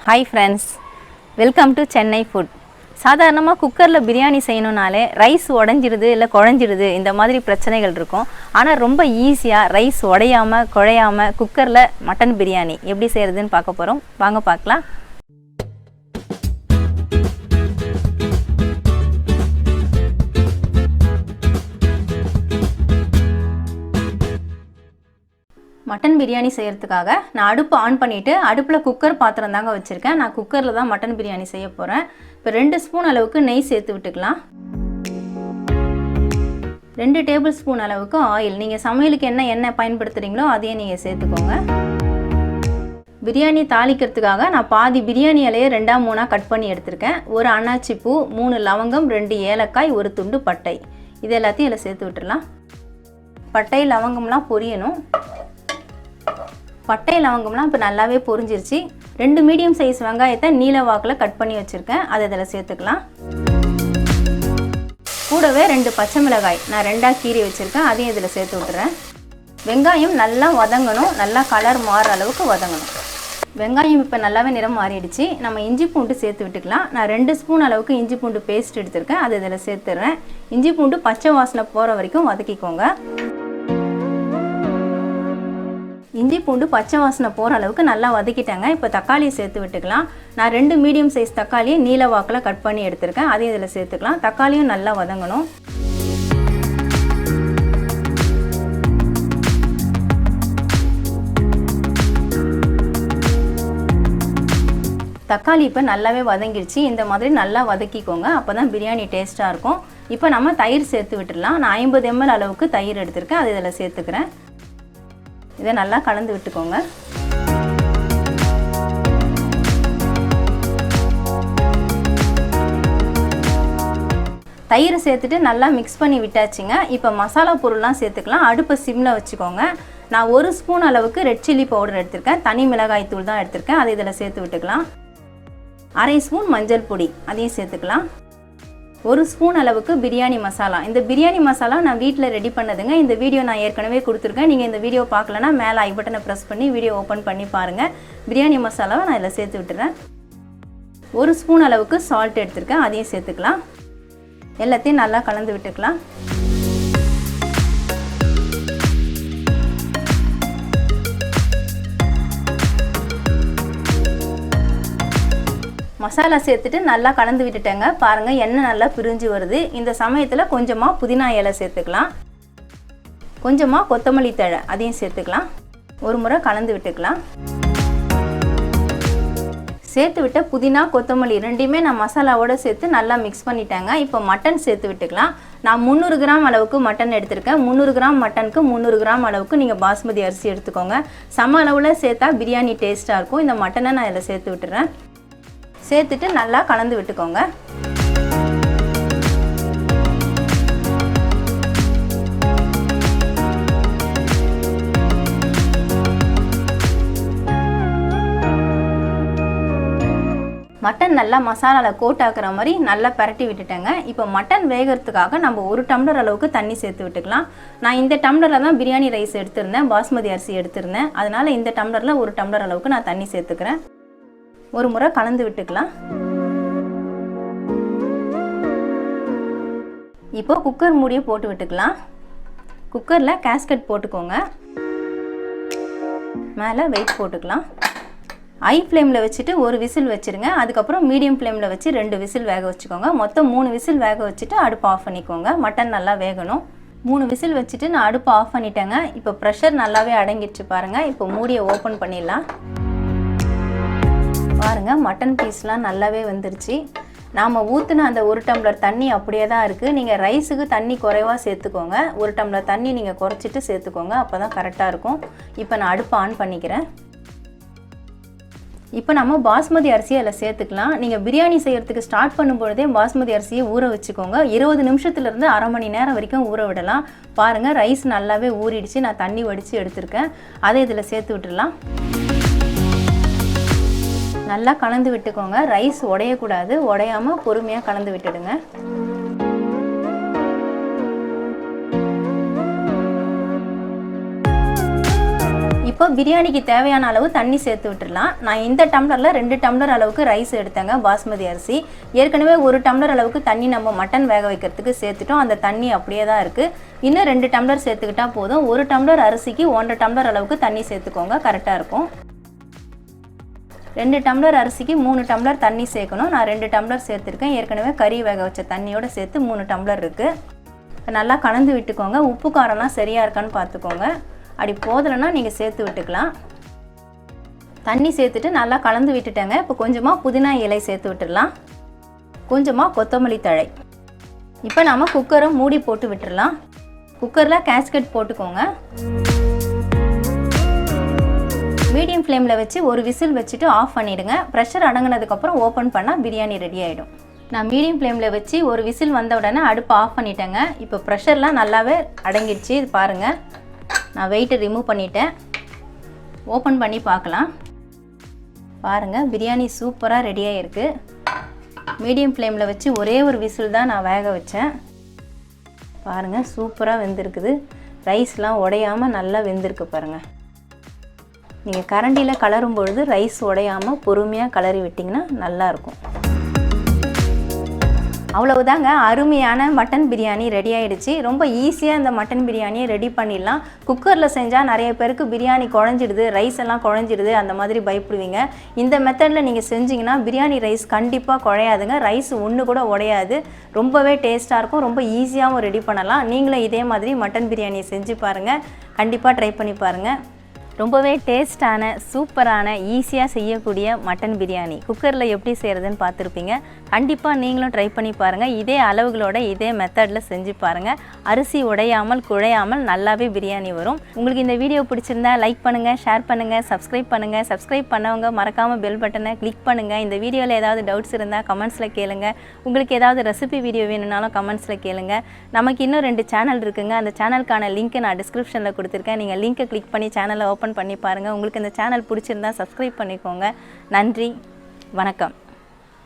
Hi friends, welcome to Chennai food. சாதாரணமாக குக்கரில் biryani செய்யணும்னாலே rice உடஞ்சிடுது இல்லை குழஞ்சிடுது இந்த மாதிரி பிரச்சனைகள் இருக்கும். ஆனால் ரொம்ப ஈஸியாக ரைஸ் உடையாமல் குழையாமல் குக்கரில் மட்டன் பிரியாணி எப்படி செய்கிறதுன்னு பார்க்க போகிறோம். வாங்க பார்க்கலாம். மட்டன் பிரியாணி செய்கிறதுக்காக நான் அடுப்பு ஆன் பண்ணிவிட்டு அடுப்பில் குக்கர் பாத்திரம் தாங்க வச்சுருக்கேன். நான் குக்கரில் தான் மட்டன் பிரியாணி செய்ய போகிறேன். இப்போ 2 ஸ்பூன் அளவுக்கு நெய் சேர்த்து விட்டுக்கலாம். 2 டேபிள் ஸ்பூன் அளவுக்கு ஆயில், நீங்கள் சமையலுக்கு என்ன எண்ணெய் பயன்படுத்துகிறீங்களோ அதையே நீங்கள் சேர்த்துக்கோங்க. பிரியாணி தாளிக்கிறதுக்காக நான் பாதி பிரியாணி இலையை 2-3 கட் பண்ணி எடுத்திருக்கேன். ஒரு அன்னாச்சி பூ, 3 லவங்கம், 2 ஏலக்காய், ஒரு துண்டு பட்டை, இது எல்லாத்தையும் இதில் சேர்த்து விட்டுடலாம். பட்டை லவங்கம்லாம் பொரியணும். பட்டை லவங்கம்லாம் இப்போ நல்லாவே பொரிஞ்சிருச்சு. 2 மீடியம் சைஸ் வெங்காயத்தை நீல வாக்கில் கட் பண்ணி வச்சுருக்கேன், அதை இதில் சேர்த்துக்கலாம். கூடவே 2 பச்சை மிளகாய் நான் 2ஆக கீறி வச்சுருக்கேன், அதையும் இதில் சேர்த்து விட்டுறேன். வெங்காயம் நல்லா வதங்கணும், நல்லா கலர் மாறுற அளவுக்கு வதங்கணும். வெங்காயம் இப்போ நல்லாவே நிறம் மாறிடுச்சு. நம்ம இஞ்சி பூண்டு சேர்த்து விட்டுக்கலாம். நான் 2 ஸ்பூன் அளவுக்கு இஞ்சி பூண்டு பேஸ்ட் எடுத்திருக்கேன், அதை இதில் சேர்த்துடுறேன். இஞ்சி பூண்டு பச்சை வாசனை போகிற வரைக்கும் வதக்கிக்கோங்க. இஞ்சி பூண்டு பச்சை வாசனை போகிற அளவுக்கு நல்லா வதக்கிட்டாங்க. இப்போ தக்காளியை சேர்த்து விட்டுக்கலாம். நான் 2 மீடியம் சைஸ் தக்காளியை நீல வாக்கில் கட் பண்ணி எடுத்திருக்கேன், அதையும் இதில் சேர்த்துக்கலாம். தக்காளியும் நல்லா வதங்கணும். தக்காளி இப்போ நல்லாவே வதங்கிடுச்சு. இந்த மாதிரி நல்லா வதக்கிக்கோங்க, அப்போ தான் பிரியாணி டேஸ்ட்டாக இருக்கும். இப்போ நம்ம தயிர் சேர்த்து விட்டுடலாம். நான் 50 ml அளவுக்கு தயிர் எடுத்திருக்கேன், அதை இதில் சேர்த்துக்கிறேன். இதை நல்லா கலந்து விட்டுக்கோங்க. தயிரை சேர்த்துட்டு நல்லா மிக்ஸ் பண்ணி விட்டாச்சுங்க. இப்போ மசாலா பொருள்லாம் சேர்த்துக்கலாம். அடுப்பை சிம்மில் வச்சுக்கோங்க. நான் 1 ஸ்பூன் அளவுக்கு ரெட் சில்லி பவுடர் எடுத்திருக்கேன், தனி மிளகாய் தூள் தான் எடுத்திருக்கேன், அதை இதில் சேர்த்து விட்டுக்கலாம். 1/2 ஸ்பூன் மஞ்சள் பொடி, அதையும் சேர்த்துக்கலாம். 1 ஸ்பூன் அளவுக்கு பிரியாணி மசாலா. இந்த பிரியாணி மசாலா நான் வீட்டில் ரெடி பண்ணதுங்க. இந்த வீடியோ நான் ஏற்கனவே கொடுத்துருக்கேன். நீங்கள் இந்த வீடியோ பார்க்கலன்னா மேலே ஐ பட்டனை ப்ரெஸ் பண்ணி வீடியோ ஓப்பன் பண்ணி பாருங்கள். பிரியாணி மசாலாவை நான் இதில் சேர்த்து விட்டுறேன். 1 ஸ்பூன் அளவுக்கு சால்ட் எடுத்துருக்கேன், அதையும் சேர்த்துக்கலாம். எல்லாத்தையும் நல்லா கலந்து விட்டுக்கலாம். மசாலா சேர்த்துட்டு நல்லா கலந்து விட்டுட்டேங்க. பாருங்கள், எண்ணெய் நல்லா பிரிஞ்சு வருது. இந்த சமயத்தில் கொஞ்சமாக புதினா இலை சேர்த்துக்கலாம், கொஞ்சமாக கொத்தமல்லி தழை, அதையும் சேர்த்துக்கலாம். ஒரு முறை கலந்து விட்டுக்கலாம். சேர்த்து விட்ட புதினா கொத்தமல்லி ரெண்டையுமே நான் மசாலாவோடு சேர்த்து நல்லா மிக்ஸ் பண்ணிட்டேங்க. இப்போ மட்டன் சேர்த்து விட்டுக்கலாம். நான் 300 கிராம் அளவுக்கு மட்டன் எடுத்திருக்கேன். 300 கிராம் மட்டனுக்கு 300 கிராம் அளவுக்கு நீங்கள் பாஸ்மதி அரிசி எடுத்துக்கோங்க. சம அளவில் சேர்த்தா பிரியாணி டேஸ்ட்டாக இருக்கும். இந்த மட்டனை நான் இதில் சேர்த்து விட்டுறேன். சேர்த்துட்டு நல்லா கலந்து விட்டுக்கோங்க. மட்டன் நல்லா மசாலாவில் கோட் ஆக்குற மாதிரி நல்லா பரட்டி விட்டுட்டேங்க. இப்போ மட்டன் வேகிறதுக்காக நம்ம 1 டம்ளர் அளவுக்கு தண்ணி சேர்த்து விட்டுக்கலாம். நான் இந்த டம்ளரில் தான் பிரியாணி ரைஸ் எடுத்திருந்தேன், பாஸ்மதி அரிசி எடுத்திருந்தேன். அதனால் இந்த டம்ளரில் 1 டம்ளர் அளவுக்கு நான் தண்ணி சேர்த்துக்கிறேன். ஒரு முறை கலந்து விட்டுக்கலாம். இப்போ குக்கர் மூடியை போட்டு விட்டுக்கலாம். குக்கரில் கேஸ்கட் போட்டுக்கோங்க. மேலே வெயிட் போட்டுக்கலாம். ஹை ஃப்ளேமில் வச்சுட்டு 1 விசில் வச்சுருங்க. அதுக்கப்புறம் மீடியம் ஃப்ளேமில் வச்சு 2 விசில் வேக வச்சுக்கோங்க. மொத்தம் 3 விசில் வேக வச்சுட்டு அடுப்பு ஆஃப் பண்ணிக்கோங்க. மட்டன் நல்லா வேகணும். 3 விசில் வச்சுட்டு நான் அடுப்பு ஆஃப் பண்ணிட்டேங்க. இப்போ ப்ரெஷர் நல்லாவே அடங்கிடுச்சு பாருங்கள். இப்போ மூடியை ஓப்பன் பண்ணிடலாம். பாருங்கள், மட்டன் பீஸ்லாம் நல்லாவே வந்துருச்சு. நாம் ஊற்றின அந்த 1 டம்ளர் தண்ணி அப்படியே தான் இருக்குது. நீங்கள் ரைஸுக்கு தண்ணி குறைவாக சேர்த்துக்கோங்க. 1 டம்ளர் தண்ணி நீங்கள் குறைச்சிட்டு சேர்த்துக்கோங்க, அப்போ தான் கரெக்டாக இருக்கும். இப்போ நான் அடுப்பு ஆன் பண்ணிக்கிறேன். இப்போ நம்ம பாஸ்மதி அரிசியை அதில் சேர்த்துக்கலாம். நீங்கள் பிரியாணி செய்கிறதுக்கு ஸ்டார்ட் பண்ணும்பொழுதே பாஸ்மதி அரிசியை ஊற வச்சுக்கோங்க. 20 நிமிஷத்துலேருந்து அரை மணி நேரம் வரைக்கும் ஊற விடலாம். பாருங்கள், ரைஸ் நல்லாவே ஊறிடுச்சு. நான் தண்ணி வடித்து எடுத்திருக்கேன், அதை இதில் சேர்த்து விட்டுடலாம். நல்லா கலந்து விட்டுக்கோங்க. ரைஸ் உடையக்கூடாது, உடையாமல் பொறுமையாக கலந்து விட்டுடுங்க. இப்போ பிரியாணிக்கு தேவையான அளவு தண்ணி சேர்த்து விட்டுடலாம். நான் இந்த டம்ளரில் 2 டம்ளர் அளவுக்கு ரைஸ் எடுத்தேங்க, பாஸ்மதி அரிசி. ஏற்கனவே 1 டம்ளர் அளவுக்கு தண்ணி நம்ம மட்டன் வேக வைக்கிறதுக்கு சேர்த்துட்டோம். அந்த தண்ணி அப்படியே தான் இருக்குது. இன்னும் 2 டம்ளர் சேர்த்துக்கிட்டா போதும். 1 டம்ளர் அரிசிக்கு 1.5 டம்ளர் அளவுக்கு தண்ணி சேர்த்துக்கோங்க, கரெக்டாக இருக்கும். 2 டம்ளர் அரிசிக்கு 3 டம்ளர் தண்ணி சேர்க்கணும். நான் 2 டம்ளர் சேர்த்துருக்கேன். ஏற்கனவே கறி வேக வச்ச தண்ணியோடு சேர்த்து 3 டம்ளர் இருக்குது. நல்லா கலந்து விட்டுக்கோங்க. உப்பு காரம்லாம் சரியாக இருக்கான்னு பார்த்துக்கோங்க. அப்படி போதலைன்னா நீங்கள் சேர்த்து விட்டுக்கலாம். தண்ணி சேர்த்துட்டு நல்லா கலந்து விட்டுட்டேங்க. இப்போ கொஞ்சமாக புதினா இலை சேர்த்து விட்டுடலாம், கொஞ்சமாக கொத்தமல்லி தழை. இப்போ நம்ம குக்கரை மூடி போட்டு விட்டுடலாம். குக்கரில் கேஸ்கெட் போட்டுக்கோங்க. மீடியம் ஃப்ளேமில் வச்சு ஒரு விசில் வச்சுட்டு ஆஃப் பண்ணிவிடுங்க. ப்ரெஷர் அடங்கினதுக்கப்புறம் ஓப்பன் பண்ணால் பிரியாணி ரெடி ஆகிடும். நான் மீடியம் ஃப்ளேமில் வச்சு ஒரு விசில் வந்த உடனே அடுப்பு ஆஃப் பண்ணிட்டேங்க. இப்போ ப்ரெஷர்லாம் நல்லாவே அடங்கிடுச்சு. இது பாருங்கள், நான் வெயிட்டை ரிமூவ் பண்ணிட்டேன். ஓப்பன் பண்ணி பார்க்கலாம். பாருங்கள், பிரியாணி சூப்பராக ரெடியாக இருக்குது. மீடியம் ஃப்ளேமில் வச்சு ஒரே ஒரு விசில் தான் நான் வேக வச்சேன். பாருங்கள், சூப்பராக வெந்திருக்குது. ரைஸ்லாம் உடையாமல் நல்லா வெந்திருக்கு பாருங்கள். நீங்கள் கரண்டியில் கலரும் பொழுது ரைஸ் உடையாமல் பொறுமையாக கலரி விட்டிங்கன்னா நல்லாயிருக்கும். அவ்வளவுதாங்க, அருமையான மட்டன் பிரியாணி ரெடி ஆகிடுச்சு. ரொம்ப ஈஸியாக இந்த மட்டன் பிரியாணியை ரெடி பண்ணிடலாம். குக்கரில் செஞ்சால் நிறைய பேருக்கு பிரியாணி குழஞ்சிடுது, ரைஸ் எல்லாம் குழஞ்சிடுது, அந்த மாதிரி பயப்படுவீங்க. இந்த மெத்தடில் நீங்கள் செஞ்சிங்கன்னா பிரியாணி ரைஸ் கண்டிப்பாக குழையாதுங்க. ரைஸ் ஒன்று கூட உடையாது. ரொம்பவே டேஸ்ட்டாக இருக்கும். ரொம்ப ஈஸியாகவும் ரெடி பண்ணலாம். நீங்களும் இதே மாதிரி மட்டன் பிரியாணியை செஞ்சு பாருங்கள். கண்டிப்பாக ட்ரை பண்ணி பாருங்கள். ரொம்பவே டேஸ்டான, சூப்பரான, ஈஸியாக செய்யக்கூடிய மட்டன் பிரியாணி குக்கரில் எப்படி செய்கிறதுன்னு பார்த்துருப்பீங்க. கண்டிப்பாக நீங்களும் ட்ரை பண்ணி பாருங்கள். இதே அளவுகளோட இதே மெத்தடில் செஞ்சு பாருங்கள். அரிசி உடையாமல் குழையாமல் நல்லாவே பிரியாணி வரும். உங்களுக்கு இந்த வீடியோ பிடிச்சிருந்தா லைக் பண்ணுங்கள், ஷேர் பண்ணுங்கள், சப்ஸ்கிரைப் பண்ணுங்கள். சப்ஸ்கிரைப் பண்ணவங்க மறக்காமல் பெல் பட்டனை கிளிக் பண்ணுங்கள். இந்த வீடியோவில் ஏதாவது டவுட்ஸ் இருந்தால் கமெண்ட்ஸில் கேளுங்க. உங்களுக்கு ஏதாவது ரெசிபி வீடியோ வேணும்னாலும் கமெண்ட்ஸில் கேளுங்க. நமக்கு இன்னும் 2 சேனல் இருக்குங்க. அந்த சேனலுக்கான லிங்க்கை நான் டிஸ்கிரிப்ஷனில் கொடுத்துருக்கேன். நீங்கள் லிங்க்கை கிளிக் பண்ணி சேனலை ஓப்பன் பண்ணி பாருங்கள். உங்களுக்கு இந்த சேனல் பிடிச்சிருந்தா சப்ஸ்கிரைப் பண்ணிக்கோங்க. நன்றி, வணக்கம்.